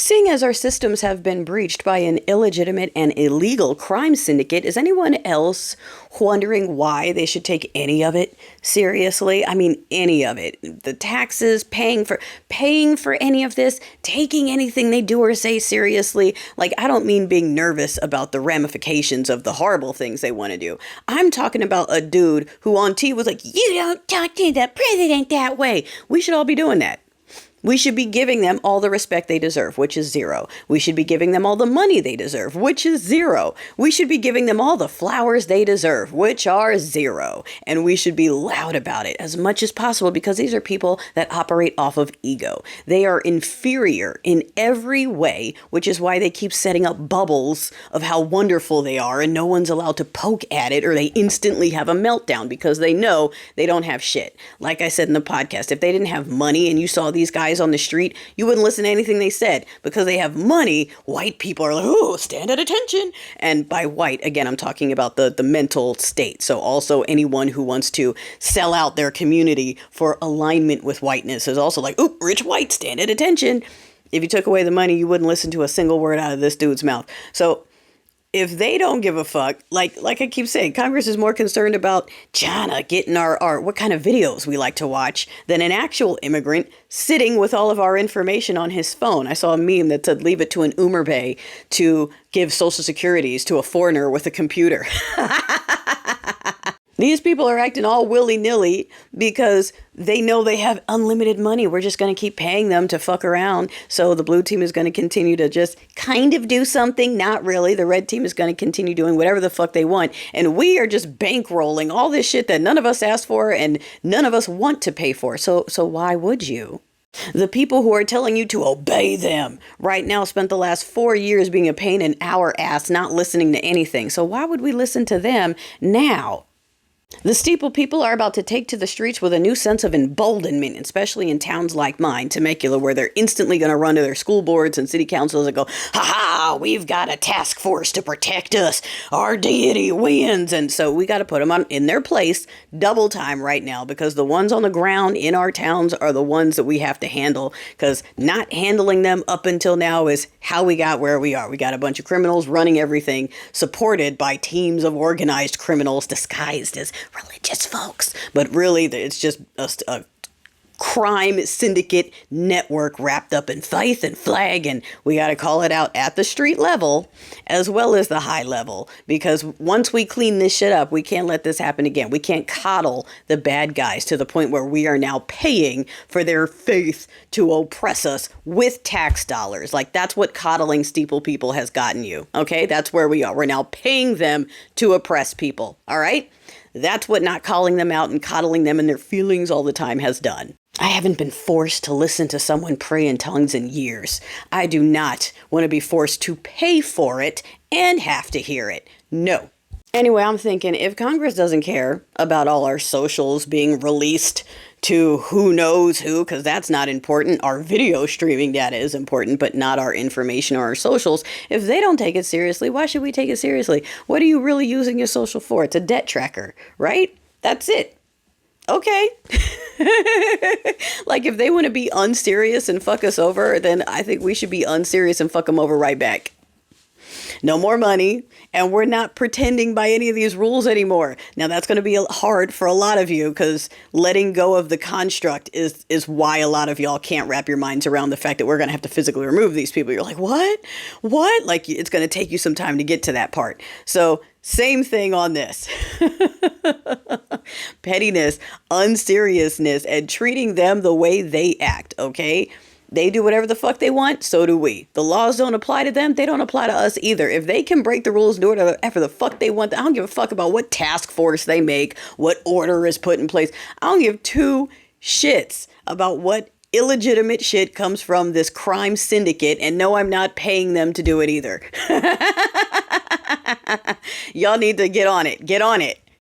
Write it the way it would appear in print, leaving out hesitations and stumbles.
Seeing as our systems have been breached by an illegitimate and illegal crime syndicate, is anyone else wondering why they should take any of it seriously? I mean, any of it. The taxes, paying for any of this, taking anything they do or say seriously. Like, I don't mean being nervous about the ramifications of the horrible things they want to do. I'm talking about a dude who on T was like, "You don't talk to the president that way." We should all be doing that. We should be giving them all the respect they deserve, which is zero. We should be giving them all the money they deserve, which is zero. We should be giving them all the flowers they deserve, which are zero. And we should be loud about it as much as possible because these are people that operate off of ego. They are inferior in every way, which is why they keep setting up bubbles of how wonderful they are and no one's allowed to poke at it or they instantly have a meltdown because they know they don't have shit. Like I said in the podcast, if they didn't have money and you saw these guys on the street, you wouldn't listen to anything they said because they have money. White people are like, "Oh, stand at attention." And by white, again, I'm talking about the mental state. So also anyone who wants to sell out their community for alignment with whiteness is also like, "Oh, rich white, stand at attention." If you took away the money, you wouldn't listen to a single word out of this dude's mouth. So if they don't give a fuck, like I keep saying, Congress is more concerned about China getting our what kind of videos we like to watch than an actual immigrant sitting with all of our information on his phone. I saw a meme that said, leave it to an Uber Bay to give social securities to a foreigner with a computer. These people are acting all willy-nilly because they know they have unlimited money. We're just going to keep paying them to fuck around. So the blue team is going to continue to just kind of do something. Not really. The red team is going to continue doing whatever the fuck they want. And we are just bankrolling all this shit that none of us asked for and none of us want to pay for. So why would you? The people who are telling you to obey them right now spent the last 4 years being a pain in our ass, not listening to anything. So why would we listen to them now? The steeple people are about to take to the streets with a new sense of emboldenment, especially in towns like mine, Temecula, where they're instantly going to run to their school boards and city councils and go, "Ha ha, we've got a task force to protect us. Our deity wins." And so we got to put them in their place double time right now because the ones on the ground in our towns are the ones that we have to handle because not handling them up until now is how we got where we are. We got a bunch of criminals running everything, supported by teams of organized criminals disguised as religious folks, but really it's just a crime syndicate network wrapped up in faith and flag, and we got to call it out at the street level as well as the high level, because once we clean this shit up, we can't let this happen again. We can't coddle the bad guys to the point where we are now paying for their faith to oppress us with tax dollars. Like, that's what coddling steeple people has gotten you. Okay, that's where we are. We're now paying them to oppress people. All right. That's what not calling them out and coddling them and their feelings all the time has done. I haven't been forced to listen to someone pray in tongues in years. I do not want to be forced to pay for it and have to hear it. No. Anyway, I'm thinking if Congress doesn't care about all our socials being released to who knows who, because that's not important. Our video streaming data is important, but not our information or our socials. If they don't take it seriously, why should we take it seriously? What are you really using your social for? It's a debt tracker, right? That's it. Okay. Like, if they want to be unserious and fuck us over, then I think we should be unserious and fuck them over right back. No more money, and we're not pretending by any of these rules anymore. Now, that's going to be hard for a lot of you because letting go of the construct is why a lot of y'all can't wrap your minds around the fact that we're going to have to physically remove these people. You're like, what? Like, it's going to take you some time to get to that part. So same thing on this. Pettiness, unseriousness, and treating them the way they act, okay? They do whatever the fuck they want, so do we. The laws don't apply to them, they don't apply to us either. If they can break the rules and do whatever the fuck they want, I don't give a fuck about what task force they make, what order is put in place. I don't give two shits about what illegitimate shit comes from this crime syndicate, and no, I'm not paying them to do it either. Y'all need to get on it. Get on it.